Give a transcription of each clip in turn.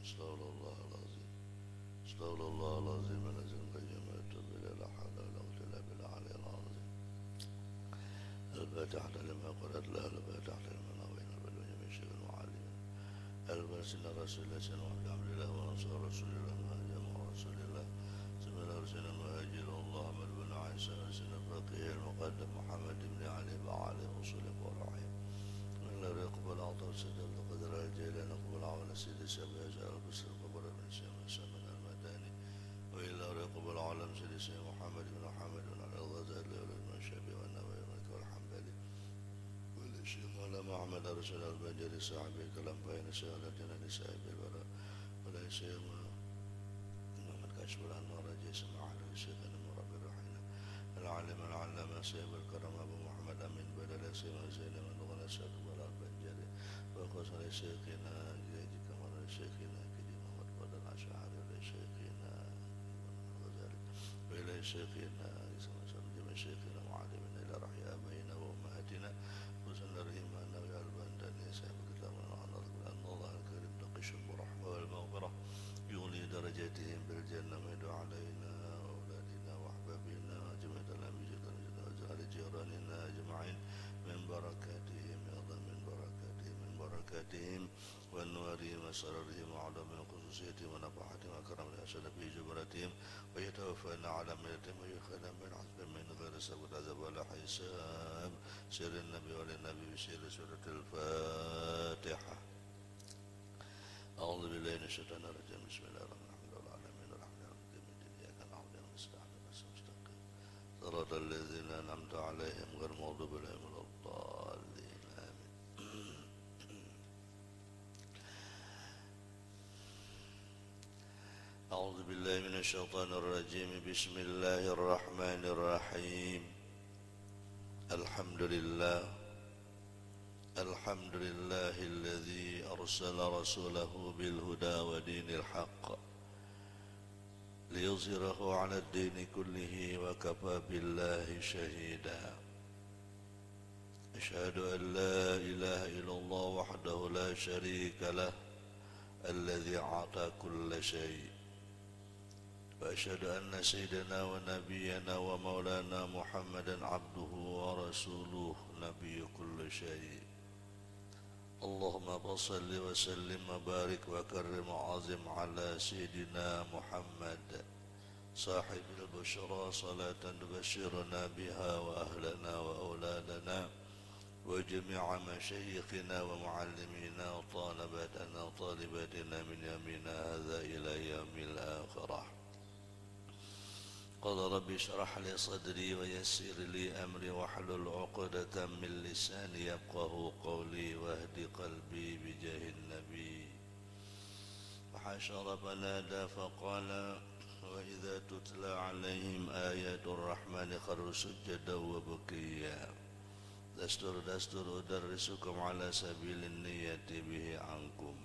استغفر الله العظيم استغفر الله العظيم الذي القيوم يتوب إليه لا حول ولا قوة إلا بالله العلي العظيم الفاتحة لما قرأت لها الفاتحة لما نوين البلوين من شر المعالم الباسل رسول الله صلى الله عليه وسلم وأنصار رسول الله مهاجم رسول الله ثم الأرسل المهاجر الله أحمد بن عيسى أرسل الفقيه المقدم محمد بن علي وعلي وصول ورحيم من لا يقبل عطاء سيد القدر الجيلان نقبل عون سيد الشاب يجعل بسر قبر من سيد من المداني وإلا يقبل عالم سيد سيد محمد بن محمد بن علي الغزالي والمنشبي والنووي والحنبلي والشيخ علامة أحمد أرسل البجري صاحبي كلام بين سيادتنا لسائب البراء ولا سيما من كشف الأنوار جيس معنا الشيخ المربي الرحيم العالم العلامة سيب الكرم أبو محمد أمين بدل سيما زين من غنى سيد البراء البجري وقصر شيخنا جيد كمال شيخنا كدي محمد بدل أشعار لشيخنا الغزالي وإلى شيخنا جميع شيخنا معلمنا إلى رحي أبينا وأمهاتنا وسن الإيمان والبندن سيب كتابنا أن الله الكريم تقش الرحمة والمغفرة يولي درجاتهم بالجنة ويدعو علينا وأولادنا وأحبابنا جميع تلاميذنا وأزواج جيراننا أجمعين من بركاتهم يا الله من بركاتهم من بركاتهم والنورهم وسررهم وعلم خصوصيتهم ونفحتهم وكرم الأسد في جبرتهم ويتوفانا على ملتهم ويخلى من حسب من غير سبب عذاب ولا حساب سير النبي وللنبي بسير سورة الفاتحة أعوذ بالله من الشيطان الرجيم بسم الله الرحمن الرحيم العالمين الرحمن الرحيم إياك نعبد ونستعين مستقيم صراط الذين أنعمت عليهم غير المغضوب عليهم ولا الضالين آمين أعوذ بالله من الشيطان الرجيم بسم الله الرحمن الرحيم الحمد لله الحمد لله الذي أرسل رسوله بالهدى ودين الحق ليظهره على الدين كله وكفى بالله شهيدا أشهد أن لا إله إلا الله وحده لا شريك له الذي أعطى كل شيء وأشهد أن سيدنا ونبينا ومولانا محمدا عبده ورسوله نبي كل شيء اللهم صل وسلم وبارك وكرم وعظم على سيدنا محمد صاحب البشرى صلاة تبشرنا بها وأهلنا وأولادنا وجميع مشايخنا ومعلمينا وطالباتنا وطالباتنا من يومنا هذا إلى يوم الآخرة قال رب اشرح لي صدري ويسر لي أمري واحلل عقدة من لساني يفقه قولي واهد قلبي بجاه النبي وحشر فنادى فقال وإذا تتلى عليهم آيات الرحمن خروا سجدا وبكيا دستور أدرسكم على سبيل النية به عنكم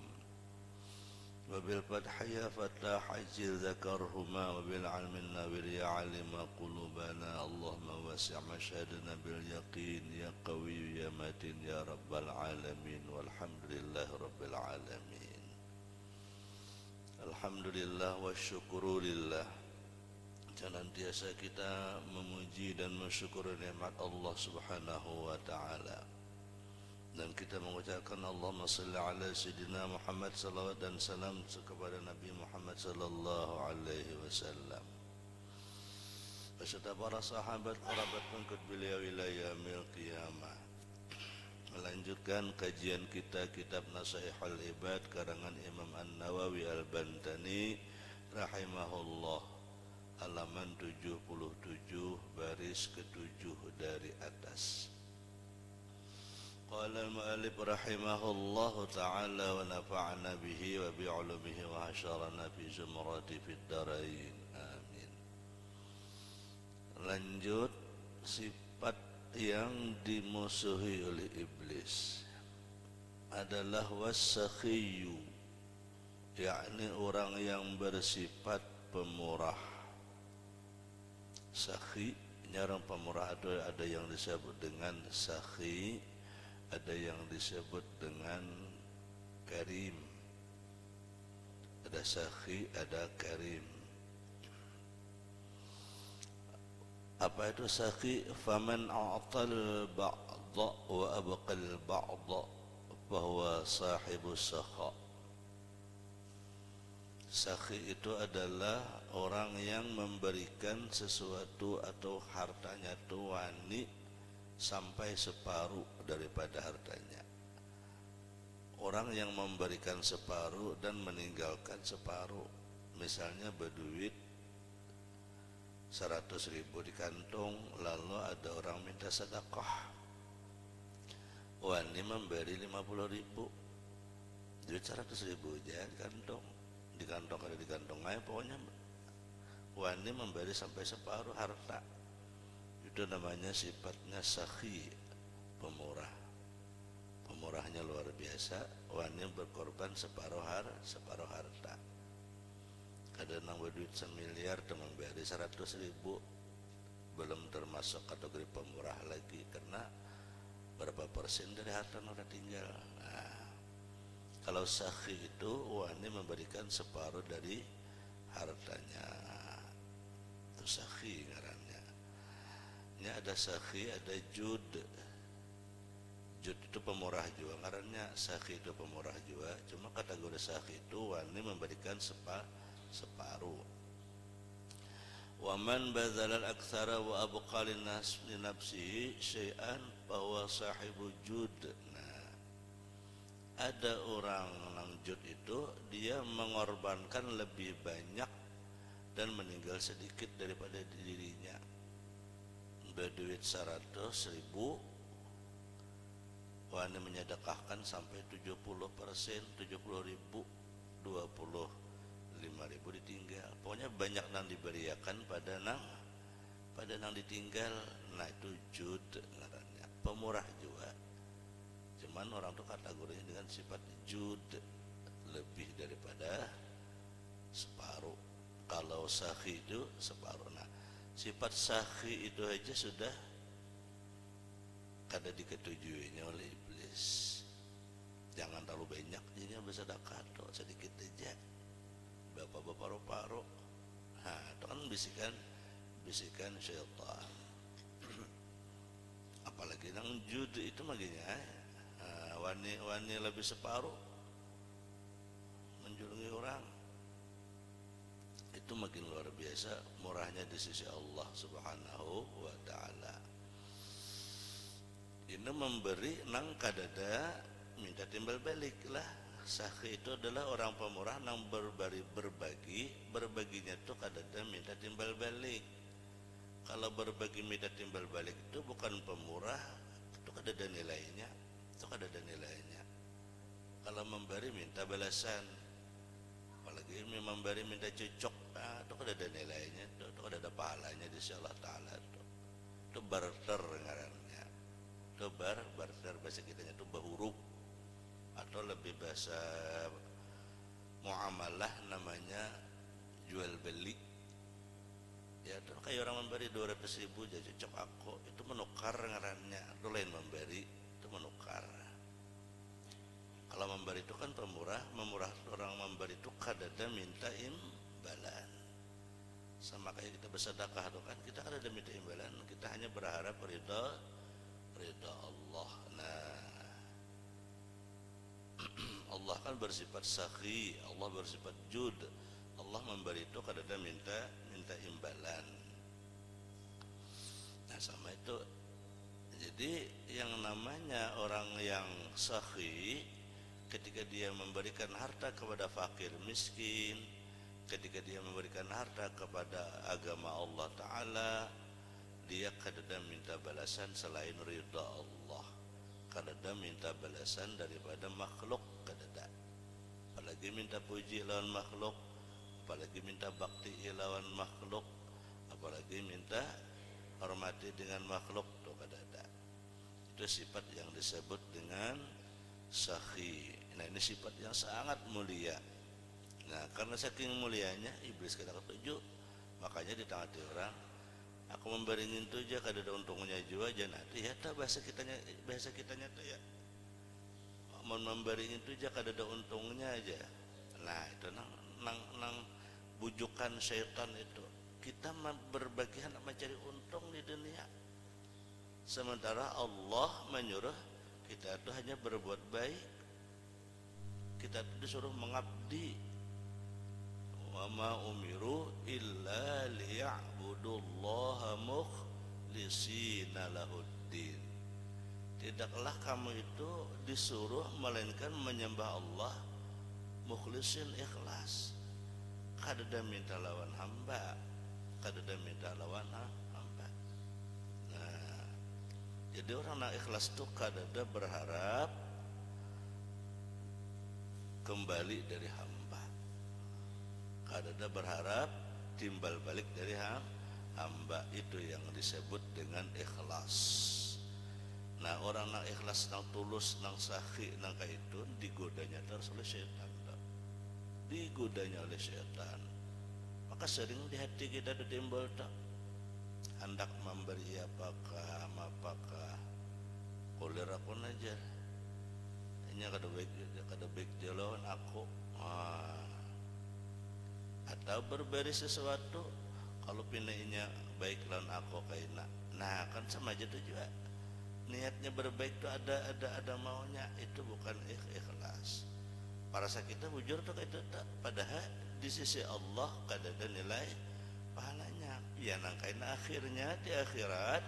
وبالفتح يا فتاح عجل ذكرهما وبالعلم النابر يا علم قلوبنا اللهم وسع مشهدنا باليقين يا قوي يا متين يا رب العالمين والحمد لله رب العالمين Alhamdulillah wa syukuru lillah. Senantiasa kita memuji dan mensyukuri nikmat Allah Subhanahu wa taala. Dan kita mengucapkan Allahumma salli ala Sayyidina Muhammad salawat dan salam kepada Nabi Muhammad sallallahu alaihi wasallam beserta para sahabat kerabat pengikut beliau ila yaumil qiyamah. Melanjutkan kajian kita kitab Nasaihul Ibad karangan Imam An-Nawawi Al-Bantani rahimahullah, halaman 77 baris ke-7 dari atas. Qala al-mu'allif rahimahullahu ta'ala wa nafa'ana bihi wa bi'ulumihi wa hasyarana fi zumrati fid darain amin. Lanjut, sifat yang dimusuhi oleh iblis adalah wasakhiyu, yakni orang yang bersifat pemurah. Sakhi, nyarang pemurah, ada yang disebut dengan sakhi, ada yang disebut dengan karim. sakhi, ada karim. Apa itu sakhi? Faman a'tal ba'dha wa abqal ba'dha fahuwa sahibus sakha. Sakhi itu adalah orang yang memberikan sesuatu atau hartanya itu wani sampai separuh daripada hartanya. Orang yang memberikan separuh dan meninggalkan separuh. Misalnya berduit 100.000 di kantong, lalu ada orang minta sedekah, wani memberi 50.000, duit 100.000 aja di kantong ada di kantong aja, pokoknya wani memberi sampai separuh harta. Itu namanya sifatnya sakhi, pemurah. Pemurahnya luar biasa, wani berkorban separuh harta. Kadang berduit 1 miliar dan memberi 100.000, belum termasuk kategori pemurah lagi, karena berapa persen dari harta udah tinggal. Nah, kalau sakhi itu wani memberikan separuh dari hartanya, itu sakhi ngarannya. Ini ada sakhi, ada jud. Jud itu pemurah juga ngarannya, sakhi itu pemurah juga. Cuma kategori sakhi itu wani memberikan separuh. Wa man badzalal aktsara wa abqal nas li nafsihi syai'an fa huwa sahibu jud. Nah, ada orang jud itu dia mengorbankan lebih banyak dan meninggal sedikit daripada dirinya. Berduit 100.000, wani menyedekahkan sampai 70%, 70.000, 25.000 ditinggal. Pokoknya banyak nang diberiakan pada nang ditinggal. Nah, itu jud ngarannya, pemurah juga. Cuman orang tuh kategorinya dengan sifat jud, lebih daripada separuh. Kalau sakhi itu separuh. Nah, sifat sakhi itu aja sudah kada diketujuinya oleh iblis. Jangan terlalu banyak, jadinya bersedekah tuh sedikit aja. Bapak paru-paru. Nah, itu kan bisikan syaitan. Apalagi nang jud itu maginya wani lebih separuh menjulungi orang. Itu makin luar biasa murahnya di sisi Allah Subhanahu wa taala. Ini memberi nang kadada minta timbal balik lah. Sakhi itu adalah orang pemurah nang berbagi, berbaginya itu kadada minta timbal balik. Kalau berbagi minta timbal balik itu bukan pemurah, itu kadada nilainya, Kalau memberi minta balasan, apalagi memberi minta cocok, itu kadada nilainya, itu kadada pahalanya di sisi Allah Taala. Itu barter ngarannya. Itu barter bahasa kitanya itu bahuruk, atau lebih bahasa muamalah namanya jual beli. Ya, itu kayak orang memberi 200.000 jadi cocok aku, itu menukar ngarannya. Itu lain memberi, itu menukar. Kalau memberi itu kan pemurah, orang memberi itu kadada minta imbalan. Sama kayak kita bersedekah itu kan, kita kadada minta imbalan, kita hanya berharap ridha Allah. Nah, Allah kan bersifat sakhi, Allah bersifat jud. Allah memberi itu kadada minta imbalan. Nah, sama itu. Jadi yang namanya orang yang sakhi, ketika dia memberikan harta kepada fakir miskin, ketika dia memberikan harta kepada agama Allah Ta'ala, dia kadada minta balasan selain ridha Allah, kadada minta balasan daripada makhluk, kadada. Apalagi minta puji lawan makhluk, apalagi minta bakti lawan makhluk, apalagi minta hormati dengan makhluk, tuh kadada. Itu sifat yang disebut dengan sakhi. Nah, ini sifat yang sangat mulia. Nah, karena saking mulianya iblis kada ketuju, makanya ditangati orang, aku memberingin tu aja kada ada untungnya juga aja nanti ya tak bahasa kitanya tuh ya. Mau memberingin tu aja kada ada untungnya aja. Nah, itu nang bujukan syaitan itu. Kita berbagi hendak mencari untung di dunia, sementara Allah menyuruh kita itu hanya berbuat baik. Kita itu disuruh mengabdi. Wa ma umiru illa liya'budullaha mukhlishina lahuddin. Tidaklah kamu itu disuruh melainkan menyembah Allah mukhlisin, ikhlas. Kadada minta lawan hamba, kadada minta lawan hamba. Nah, jadi orang yang ikhlas itu kadada berharap kembali dari hamba, kadada berharap timbal balik dari hamba. Itu yang disebut dengan ikhlas. Nah, orang yang ikhlas, yang tulus, yang sakhi, yang kayak itu digodanya terus oleh syaitan, digodanya oleh syaitan. Maka sering di hati kita ada timbul tak hendak memberi apakah kulir aku aja ini kada baik jalan aku, atau berberi sesuatu kalau pinainya baik lawan aku kaina. Nah, kan sama aja tuh juga niatnya berbaik tuh ada maunya, itu bukan ikhlas. Parasa kita bujur tuh kayak itu tak, padahal di sisi Allah kada ada nilai pahalanya. Ya nangkain akhirnya di akhirat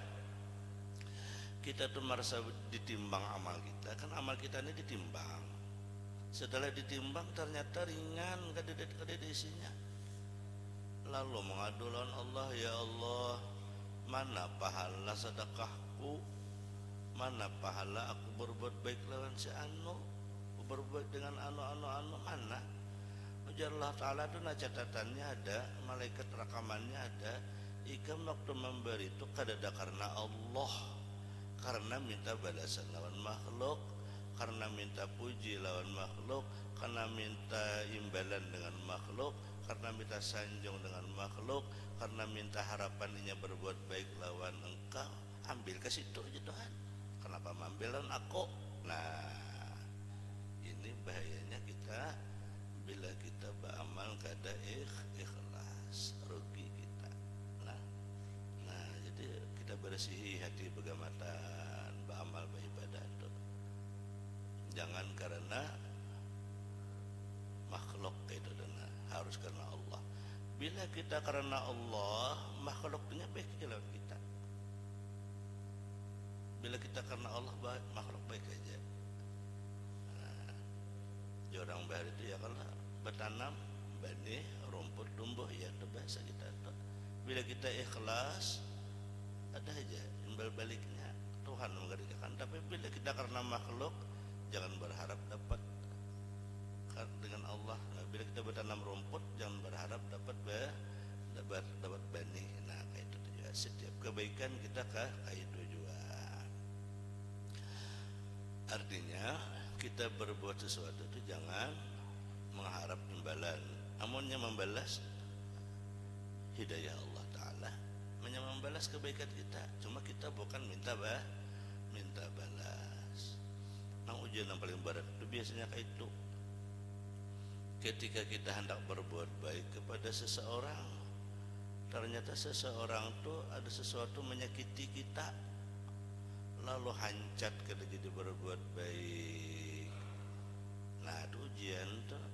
kita tuh merasa ditimbang amal kita, kan amal kita ini ditimbang. Setelah ditimbang ternyata ringan kada isinya. Lalu mengadu lawan Allah, ya Allah, mana pahala sedekahku, mana pahala aku berbuat baik lawan si anu, berbuat dengan anu mana? Ujar Allah Ta'ala itu catatannya ada, malaikat rekamannya ada. Ikam waktu memberi itu kadada karena Allah, karena minta balasan lawan makhluk, karena minta puji lawan makhluk, karena minta imbalan dengan makhluk, karena minta sanjung dengan makhluk, karena minta harapannya berbuat baik lawan engkau. Ambil ke situ aja Tuhan. Kenapa mengambil lawan aku? Nah, ini bahayanya kita bila kita beramal kada ikhlas, rugi kita. Nah, jadi kita bersihi hati begamatan, beramal beribadah itu. Jangan karena makhluk itu, harus karena Allah. Bila kita karena Allah, makhluknya baik lawan kita. Bila kita karena Allah, makhluk baik aja. Orang bahar itu ya kalau bertanam benih rumput tumbuh, ya itu bahasa kita tuh. Bila kita ikhlas ada aja imbal baliknya Tuhan menggerakkan. Tapi bila kita karena makhluk, jangan berharap dapat dengan Allah. Bila kita bertanam rumput, jangan berharap dapat benih. Nah, kayak itu juga setiap kebaikan kita kayak tujuan. Artinya kita berbuat sesuatu itu jangan mengharap imbalan. Amunnya membalas hidayah Allah Ta'ala, membalas kebaikan kita. Cuma kita bukan minta balas. Nah, ujian yang paling berat itu biasanya kayak itu. Ketika kita hendak berbuat baik kepada seseorang, ternyata seseorang tuh ada sesuatu menyakiti kita, lalu hancat kita jadi berbuat baik. Nah, itu ujian tuh.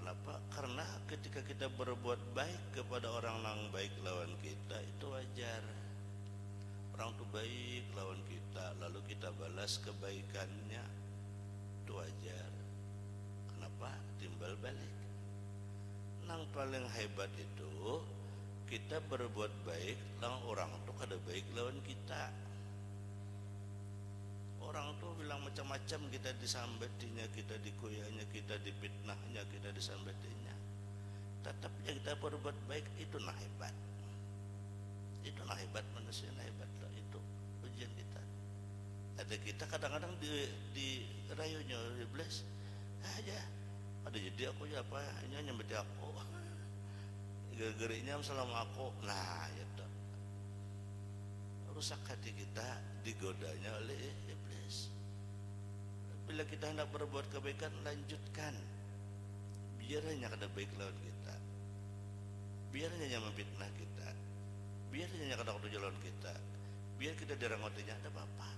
Kenapa? Karena ketika kita berbuat baik kepada orang yang baik lawan kita, itu wajar. Orang tuh baik lawan kita, lalu kita balas kebaikannya, itu wajar. Kenapa? Timbal balik. Yang paling hebat itu kita berbuat baik lawan orang tuh kada baik lawan kita. Orang tuh bilang macam-macam, kita disambetinya, kita dikoyanya, kita dipitnahnya, kita disambetinya. Tetap kita berbuat baik, itu nah hebat. Itu nah hebat manusia, nah hebat lah, itu ujian kita. Ada kita kadang-kadang di rayunya iblis aja. Ada jadi aku ya apa, ini nyambeti aku. Gerinya sama aku. Nah, itu rusak hati kita, digodanya oleh iblis. Bila kita hendak berbuat kebaikan, lanjutkan. biar hanya kada baik lawan kita, biar hanya memfitnah kita, biar hanya kada kudu jalan kita, biar kita dirangotinya ada apa-apa,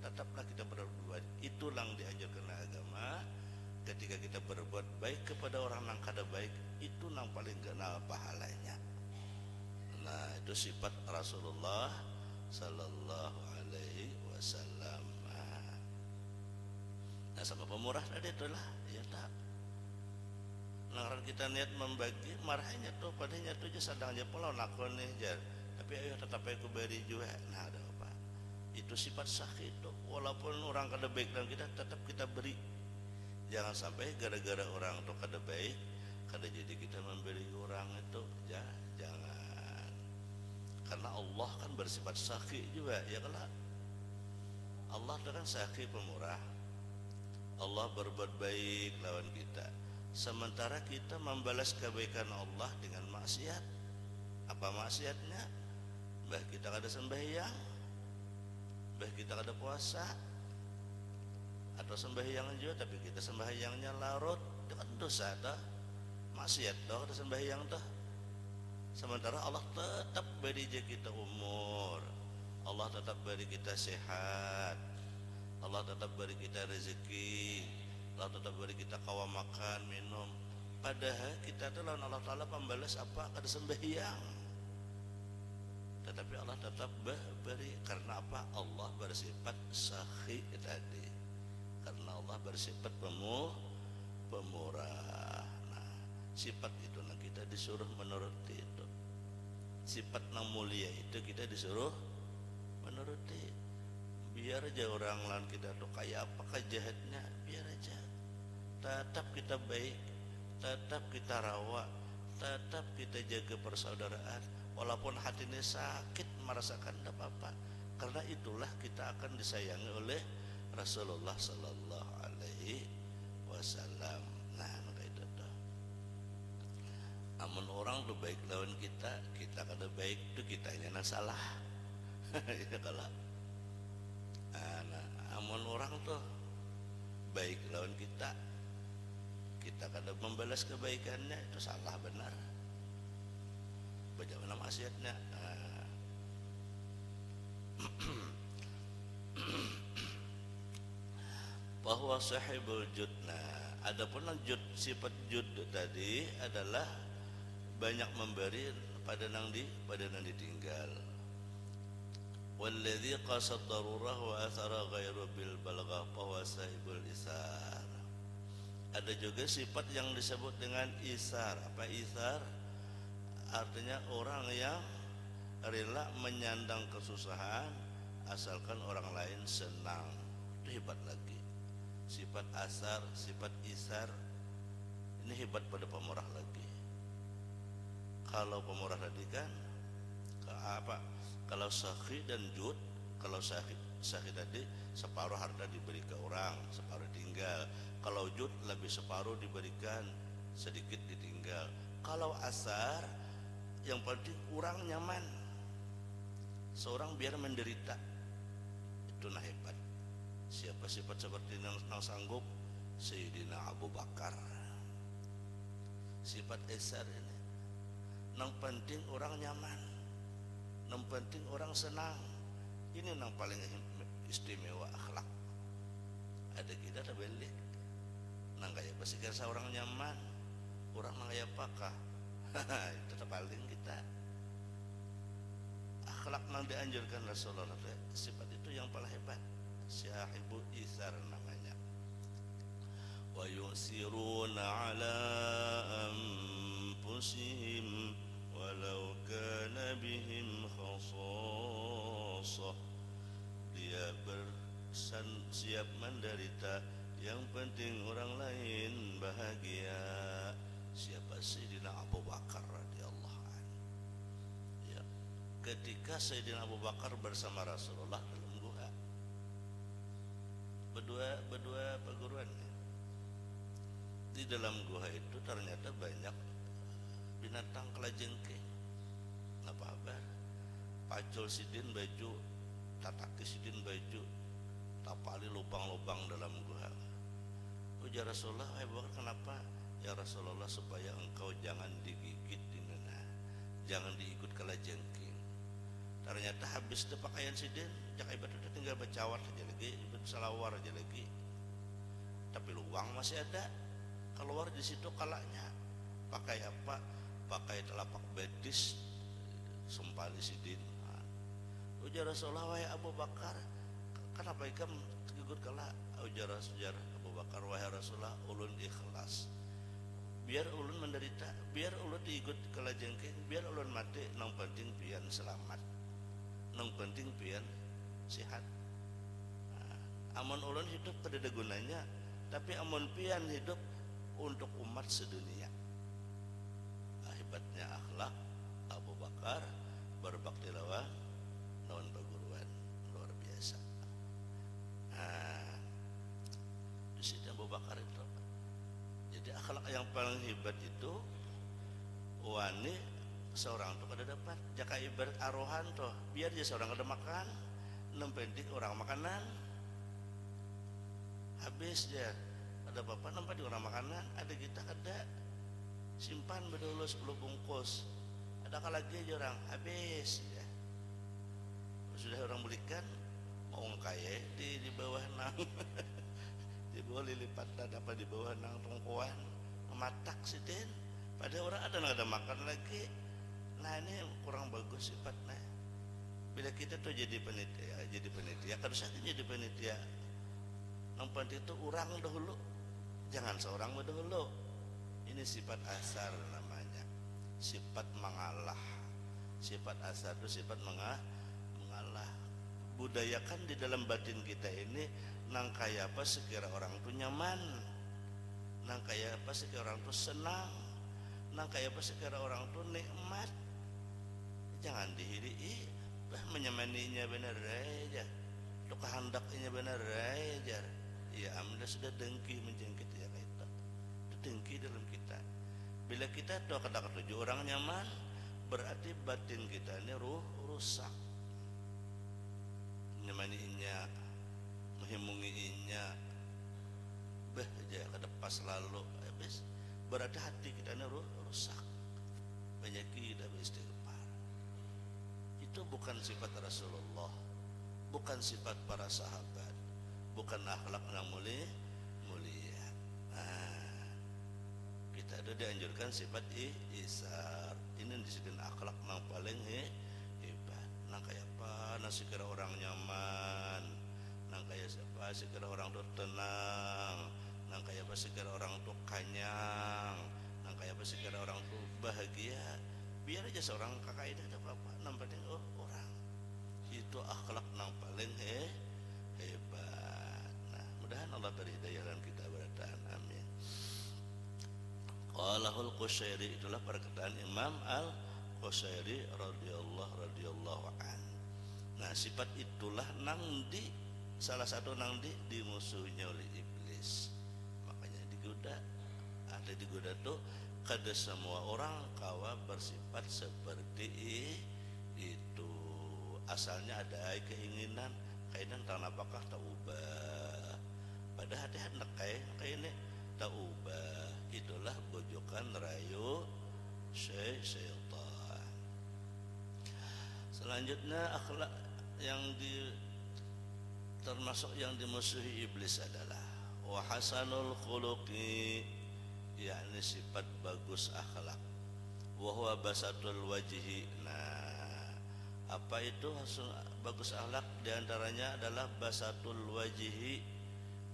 tetaplah kita berbuat. Itulah yang diajarkan agama. Ketika kita berbuat baik kepada orang yang kada baik, itu yang paling kenal pahalanya. Nah, itu sifat Rasulullah sallallahu alaihi wasallam. Nah, sama pemurah tadi itulah, ya tak. Nah, kita niat membagi, marahnya tuh padanya tuh aja sadang aja pola nakon nih jar. Tapi ayo tetap aku beri juga. Nah, ada apa? Itu sifat sakit itu. Walaupun orang kada baik dan kita tetap kita beri. Jangan sampai gara-gara orang tuh kada baik, kada jadi kita memberi orang itu. Ya, jangan. Karena Allah kan bersifat sakit juga, ya kan? Allah itu kan sakit pemurah. Allah berbuat baik lawan kita. Sementara kita membalas kebaikan Allah dengan maksiat. Apa maksiatnya? Bah kita kada sembahyang, bah kita kada puasa, atau sembahyang juga tapi kita sembahyangnya larut, itu kan dosa dah, maksiat dah kada sembahyang dah. Sementara Allah tetap beri kita umur, Allah tetap beri kita sehat, Allah tetap beri kita rezeki, Allah tetap beri kita kawa makan minum. Padahal kita tuh lawan Allah Ta'ala pembalas apa? Kada sembahyang. Tetapi Allah tetap beri. Karena apa? Allah bersifat sakhi tadi. Karena Allah bersifat pemurah. Nah, sifat itu nah kita disuruh menuruti itu. Sifat yang mulia itu kita disuruh menuruti. Biar aja orang lain kita tuh kayak apakah jahatnya, biar aja. Tetap kita baik, tetap kita rawat, tetap kita jaga persaudaraan. Walaupun hatinya sakit merasakan tidak apa-apa. Karena itulah kita akan disayangi oleh Rasulullah Sallallahu Alaihi Wasallam. Nah, maka itu tuh. Amun orang tuh baik lawan kita, kita kada baik tuh kitanya yang salah. Ya kalau. Nah, amun orang tuh baik lawan kita, kita kada membalas kebaikannya, itu salah benar. Bagaimana maksiatnya? Bahwa sahibul jud. Nah, adapun jud, sifat jud tadi adalah banyak memberi pada nang ditinggal. Walladzi qasad darurah wa athara ghairu bil balghah bahwa sahibul isar. Ada juga sifat yang disebut dengan isar. Apa isar? Artinya orang yang rela menyandang kesusahan asalkan orang lain senang. Itu hebat lagi. Sifat asar, sifat isar ini hebat pada pemurah lagi. Kalau pemurah tadi kan apa? Kalau sakhi dan jud, kalau sakhi tadi separuh harta diberi ke orang, separuh tinggal. Kalau jud lebih separuh diberikan, sedikit ditinggal. Kalau asar yang penting kurang nyaman, seorang biar menderita, itu nah hebat. Siapa sifat seperti yang sanggup? Sayyidina Abu Bakar. Sifat esar ini, yang penting orang nyaman, yang penting orang senang. Ini yang paling istimewa akhlak. Ada kita terbalik, nang kayak pastikan seorang nyaman, orang nang kayak apakah? Itu terpaling kita. Akhlak yang dianjurkan Rasulullah, sifat itu yang paling hebat. Syahibu isar namanya. Wa yusiruna ala anfusihim walau kana bihim khasasah. Dia siap menderita, yang penting orang lain bahagia. Siapa? Sayyidina Abu Bakar radhiyallahu anhu. Ya. Ketika Sayyidina Abu Bakar bersama Rasulullah dalam gua, berdua perguruan. Di dalam gua itu ternyata banyak binatang kelajengking. Apa kabar? Pacul sidin baju, tataki sidin baju, tapali lubang-lubang dalam gua. Ujar Rasulullah, Abu Bakar, kenapa ya Rasulullah, supaya engkau jangan digigit dinana, jangan diikut kalajengking. Ternyata habis itu pakaian sidin jak ibadah tinggal bacawar aja lagi, salawar aja lagi, tapi luang masih ada. Keluar di situ kalanya pakai apa, pakai telapak betis sumpali sidin. Ujar Rasulullah, wahai Abu Bakar, kenapa ikam ikut kala? Ujar Abu Bakar, wahai Rasulullah, ulun ikhlas, biar ulun menderita, biar ulun diikut kala jengking, biar ulun mati, nang penting pian selamat, nang penting pian sehat. Amun ulun hidup tidak ada gunanya, tapi amun pian hidup untuk umat sedunia. Hebatnya akhlak Abu Bakar, berbakti lawan perguruan luar biasa. Di sini Abu Bakar itu. Jadi akhlak yang paling hebat itu wani seorang tuh kada dapat. Jaka ibarat arohan tuh, biar dia seorang kada makan, nempendik orang makanan. Habis dia ada bapak nampak di orang makanan, ada kita kada simpan bedulu 10 bungkus. Ada lagi aja orang habis ya. Sudah orang belikan mau kaya di bawah nang di bawah lilipat dapat di bawah nang tongkoan matak sidin, pada orang ada makan lagi. Nah ini kurang bagus sifatnya. Bila kita tuh jadi penitia kan saja jadi penitia nang penting itu orang dahulu, jangan seorang dahulu. Ini sifat asar namanya, sifat mengalah. Sifat asar itu sifat mengalah. Budayakan di dalam batin kita ini, nang kaya apa sekira orang tuh nyaman, nang kaya apa sekira orang tuh senang, nang kaya apa sekira orang tuh nikmat. Jangan dihiri, menyemaninya benar aja, tuh kehendaknya benar aja. Ya Anda sudah dengki menjengkit ya kita, itu dengki dalam kita. Bila kita tuh kata ketujuh orang nyaman, berarti batin kita ini rusak. Nyemaninya, menghimunginya, aja kedepas lalu habis, berarti hati kita ini rusak. Banyak kita beristighfar. Itu bukan sifat Rasulullah, bukan sifat para sahabat, bukan akhlak yang mulia. Kita ada dianjurkan sifat isar. Ini disebut akhlak yang paling hebat. Nang kayak apa? Nang sekira orang nyaman. Nang kayak siapa? Sekira orang tuh tenang. Nang kayak apa? Sekira orang tuh kanyang. Nang kayak apa? Sekira orang tuh bahagia. Biar aja seorang kakak itu ada apa-apa. Nang penting orang. Itu akhlak nang paling hebat. Nah, mudahan Allah beri hidayah dalam kita bertahan. Amin. Qalahul Qushairi, itulah perkataan Imam Al-Qushairi radhiyallahu an. Nah, sifat itulah nang di salah satu nang dimusuhnya oleh iblis. Makanya digoda tuh kada semua orang kawa bersifat seperti itu. Asalnya ada keinginan tanpa apakah tak ubah. Pada hati hendak kayak ini tak ubah. Itulah bojokan rayu syaitan. Selanjutnya akhlak yang termasuk yang dimusuhi iblis adalah wa hasanul khuluqi, yakni sifat bagus akhlak. Wa huwa basatul wajhi. Nah, apa itu bagus akhlak? Di antaranya adalah basatul wajhi,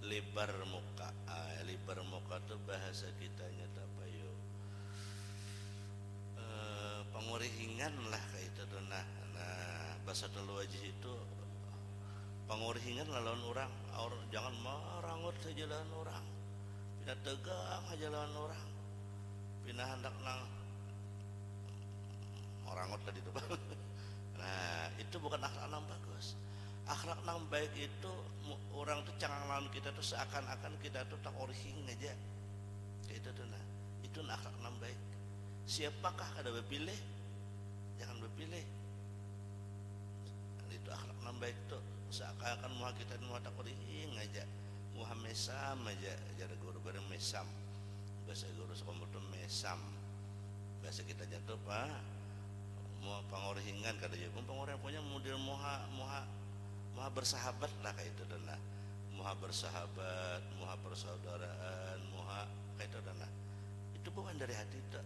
lebar muka. Lebar muka itu bahasa kitanya apa yo? Pangurihingan lah kayak itu tuh. Nah, basatul wajhi itu pangurihingan lawan orang. Jangan marangut saja lawan orang. Pina tegang aja lawan orang. Pina hendak nang orangut tadi itu. Nah, itu bukan akhlak yang bagus. Akhlak yang baik itu orang tuh cangang lawan kita tuh seakan-akan kita tuh tak orihing aja. Itu tuh nah. Itu akhlak yang baik. Siapakah kada berpilih? Jangan berpilih. Dan itu akhlak yang baik tuh seakan-akan muha kita muha tak orihing aja. Muha mesam aja, jadi guru mesam. bahasa guru sekolah itu mesam, bahasa kita jatuh pak mau pangorihingan kada pun pangorihingan punya model moha bersahabat lah kayak itu dan lah moha bersahabat, moha persaudaraan, moha kayak itu dan lah itu bukan dari hati itu.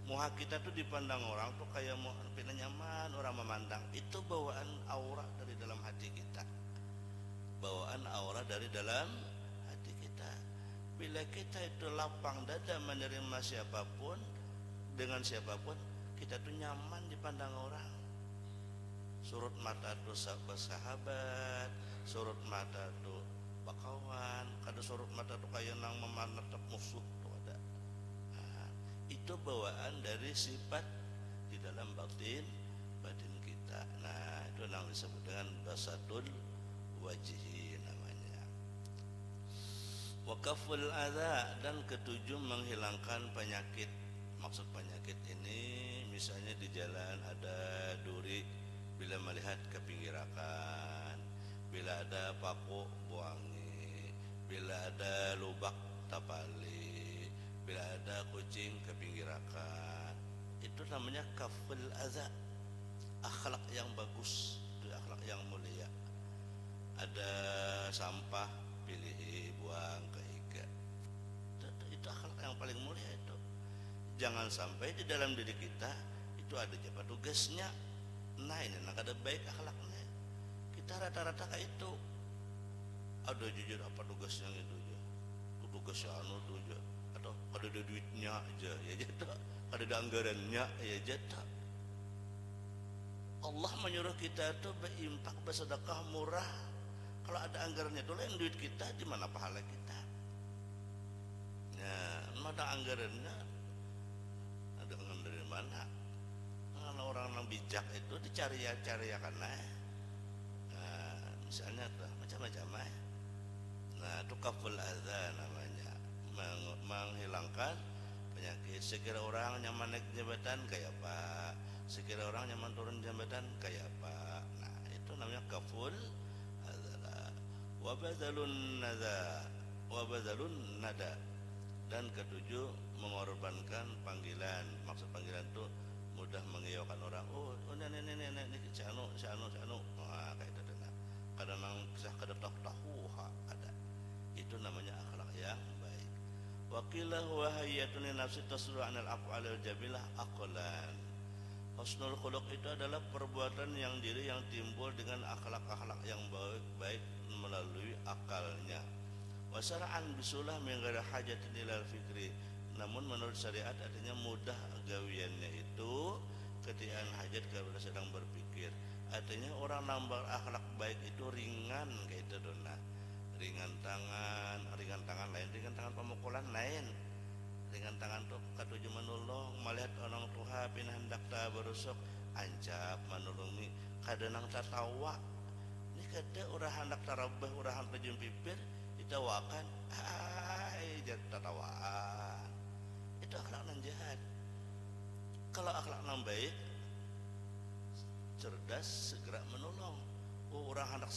Moha kita tuh dipandang orang tuh kayak mau nyaman orang memandang, itu bawaan aura dari dalam hati kita, bawaan aura dari dalam hati kita. Bila kita itu lapang dada menerima siapapun dengan siapapun, kita tuh nyaman dipandang orang. Surut mata tuh sahabat, surut mata tuh bakawan, kada surut mata tuh kayak nang memanatap musuh tuh ada. Nah, itu bawaan dari sifat di dalam batin kita. Nah, itu yang disebut dengan basatul wajhi namanya. Wakaful adza, dan ketujuh menghilangkan penyakit. Maksud penyakit ini misalnya di jalan ada duri, bila melihat kepinggirakan, bila ada paku buangi, bila ada lubak tapali, bila ada kucing kepinggirakan. Itu namanya kaful adza, akhlak yang bagus, itu akhlak yang mulia. Ada sampah pilih buang ke iga, itu akhlak yang paling mulia itu. Jangan sampai di dalam diri kita itu ada jabat tugasnya. Nah ini nak ada baik akhlaknya. Kita rata-rata kayak itu. Ada jujur apa tugas yang itu aja, tugas anu tuh aja, atau ada duitnya aja ya jatuh, ada anggarannya ya jatuh. Allah menyuruh kita tuh berimpak, bersedekah murah. Kalau ada anggarannya tuh lain duit kita, di mana pahala kita? Nah, mana anggarannya? Ada anggaran dari mana? Kalau orang yang bijak itu dicari ya karena misalnya tuh macam-macam nah itu kaful adza namanya, menghilangkan penyakit. Sekira orang nyaman naik jabatan kayak apa, sekira orang nyaman turun jabatan kayak apa, nah itu namanya kaful adza. Wabazalun nada, dan ketujuh mengorbankan panggilan. Maksud panggilan itu mudah mengiyakan orang. Oh ini si anu. Nah, kayak itu dana. Kadang kisah kada tahu ada. Itu namanya akhlak yang baik. Waqilah wa hayyatun nafsi tasru anil af'alil jabilah aqlan. Husnul khuluq itu adalah perbuatan yang diri yang timbul dengan akhlak-akhlak yang baik melalui akalnya. Wasara'an bisulah min ghairi hajatin ilal fikri. Namun menurut syariat artinya mudah gawiannya itu ketika hajat kepada sedang berpikir. Artinya orang nambah akhlak baik itu ringan kayak itu dona. Ringan tangan lain, ringan tangan pemukulan lain. Ringan tangan tuh katuju menolong, melihat orang tua pindah hendak ta berusuk ancap menolongi, kadang tertawa. Ini kada urang hendak tarabah, urang hendak jeung pipir ditawakan, hai jat tatawaan. Itu akhlak nan jahat. Kalau akhlak nan baik, cerdas segera menolong. Orang hendak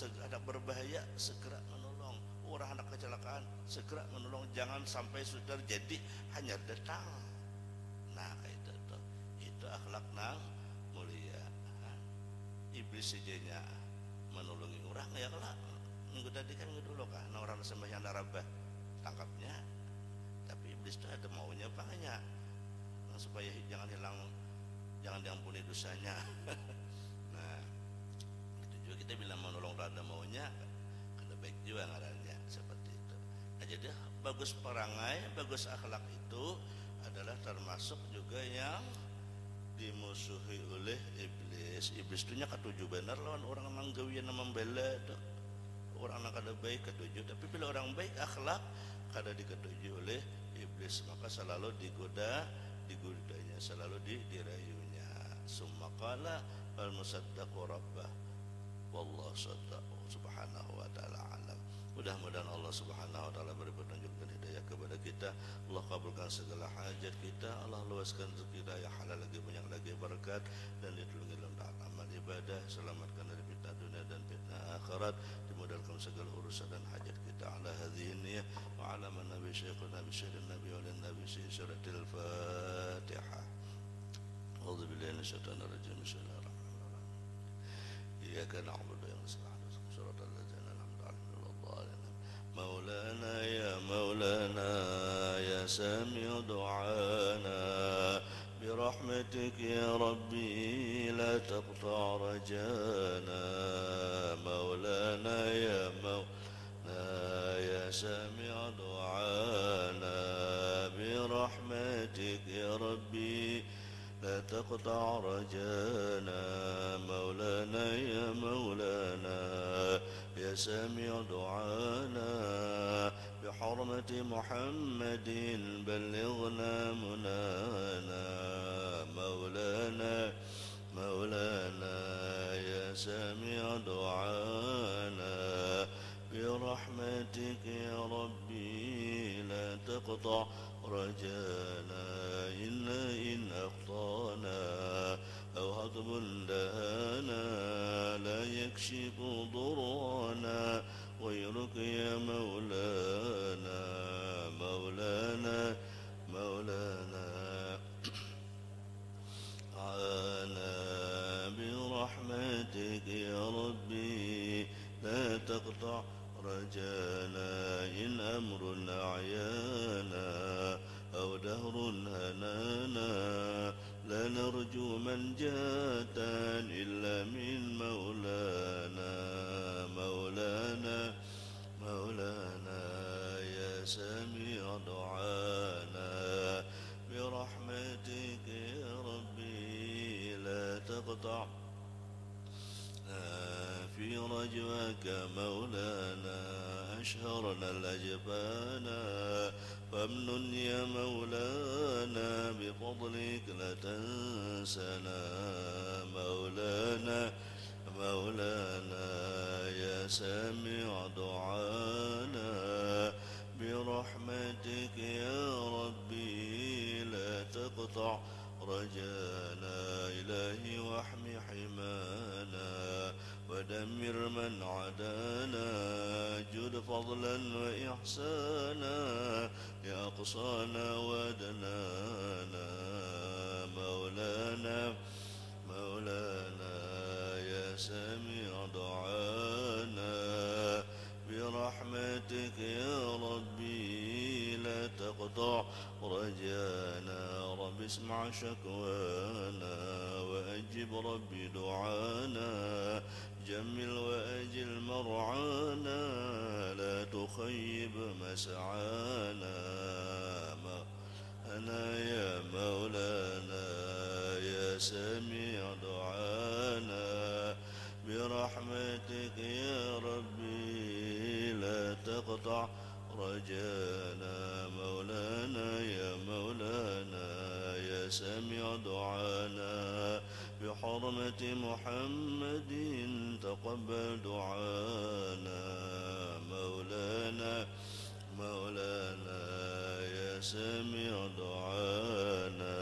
berbahaya segera menolong. Orang hendak kecelakaan segera menolong. Jangan sampai sudah jadi hanya datang. Nah kayak itu. Itu akhlak nang mulia. Iblis sejanya menolongi orang ya kelak. Minggu tadi kan dulu kan orang sembahyang darabah tangkapnya, tapi iblis itu ada maunya banyak supaya jangan hilang, jangan diampuni dosanya. Nah itu juga kita bilang menolong ada maunya, kada baik juga ngarannya seperti itu. Nah jadi bagus perangai, bagus akhlak itu adalah termasuk juga yang dimusuhi oleh iblis. Iblis itu nya katuju benar lawan orang manggawian membela itu. Orang yang kada baik ketujuh, tapi bila orang baik akhlak kada diketujuh oleh iblis, maka selalu digodanya, selalu dirayunya. Summa qala al musaddaqu rabbah wallahu subhanahu wa ta'ala alam. Mudah-mudahan Allah subhanahu wa ta'ala beri petunjuk dan hidayah kepada kita. Allah kabulkan segala hajat kita. Allah luaskan rezeki kita yang halal lagi banyak lagi berkat, dan ditulungi dalam taat amal ibadah. Selamatkan dari fitnah dunia dan fitnah akhirat. Dimudahkan segala urusan dan hajat kita. Ala hadhihi niyah wa ala man nabi بشيخنا بشيخ النبي وللنبي سورة الفاتحة. أعوذ بالله من الشيطان الرجيم. بسم الله الرحمن الرحيم. إياك نعبد وإياك نستعين صراط الذين أنعمت عليهم غير الضالين. مولانا يا مولانا يا سامع دعانا برحمتك يا ربي لا تقطع رجانا. مولانا يا مولانا يا سامع دعانا برحمتك يا ربي لا تقطع رجانا. مولانا يا مولانا يا سامع دعانا بحرمة محمد بلغنا منانا. مولانا مولانا يا سامع دعانا برحمتك يا ربي لا تقطع رجانا. إن أخطأنا أو هضب دهانا لا يكشف ضرنا غيرك يا مولانا. مولانا مولانا عانا برحمتك يا ربي لا تقطع رجانا. إن أمر أعيانا أو دهر هنانا لا نرجو منجاة إلا من مولانا. مولانا مولانا يا سميع دعانا برحمتك يا ربي لا تقطع في رجواك مولانا. أشهرنا الأجفانا فامنن يا مولانا بفضلك لا تنسنا. مولانا مولانا يا سامع دعانا برحمتك يا ربي لا تقطع رجانا. إلهي واحمي حمانا ودمر من عدانا. جد فضلا وإحسانا يا أقصانا ودنانا. مولانا مولانا يا سميع دعانا برحمتك يا ربي لا تقطع رجانا. رب اسمع شكوانا وأجب ربي دعانا. جمل وأجل مرعانا لا تخيب مسعانا. أنا يا مولانا يا سميع دعانا برحمتك يا ربي لا تقطع رجانا. مولانا يا مولانا يا سميع دعانا بحرمة محمد تقبل دعانا. مولانا مولانا يا سميع دعانا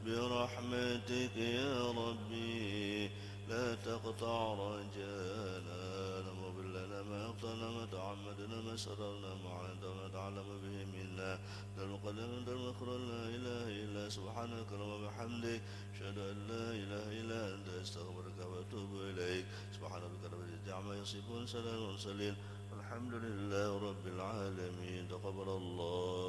برحمتك يا ربي لا تقطع رجانا. نمر بالله ما أخطأنا ما تعمدنا ما سررنا ما علمنا ما تعلم به منا لا المقدم لا المخر لا إله إلا سبحانك وبحمدك أشهد أن لا إله إلا أنت أستغفرك وأتوب إليك. سبحان ربك رب العزة عما يصفون سلام المرسلين الحمد لله رب العالمين. تقبل الله